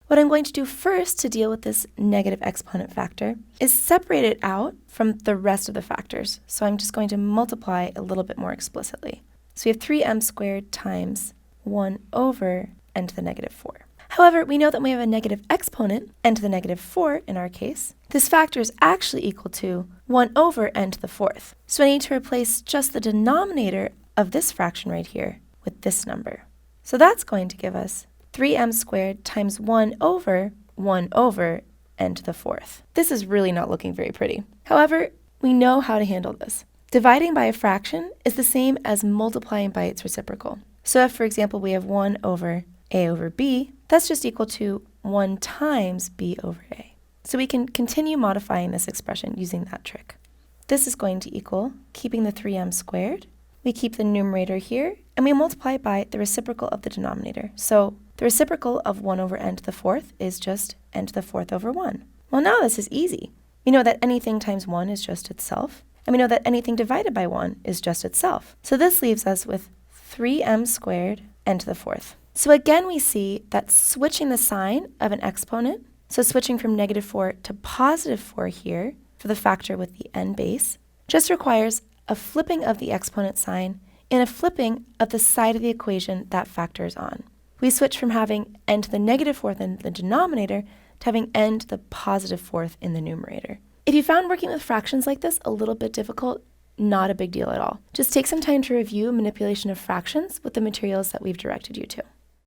What I'm going to do first to deal with this negative exponent factor is separate it out from the rest of the factors. So I'm just going to multiply a little bit more explicitly. So we have 3m squared times 1 over n to the negative 4. However, we know that when we have a negative exponent, n to the negative 4 in our case, this factor is actually equal to 1 over n to the 4th. So I need to replace just the denominator of this fraction right here with this number. So that's going to give us 3m squared times 1 over n to the 4th. This is really not looking very pretty. However, we know how to handle this. Dividing by a fraction is the same as multiplying by its reciprocal. So if, for example, we have 1 over a over b, that's just equal to 1 times b over a. So we can continue modifying this expression using that trick. This is going to equal, keeping the 3m squared, we keep the numerator here, and we multiply by the reciprocal of the denominator. So the reciprocal of 1 over n to the 4th is just n to the 4th over 1. Well, now this is easy. We know that anything times 1 is just itself, and we know that anything divided by 1 is just itself. So this leaves us with 3m squared n to the 4th. So again, we see that switching the sign of an exponent, so switching from negative 4 to positive 4 here for the factor with the n base, just requires a flipping of the exponent sign and a flipping of the side of the equation that factor is on. We switch from having n to the negative 4th in the denominator to having n to the positive 4th in the numerator. If you found working with fractions like this a little bit difficult, not a big deal at all. Just take some time to review manipulation of fractions with the materials that we've directed you to.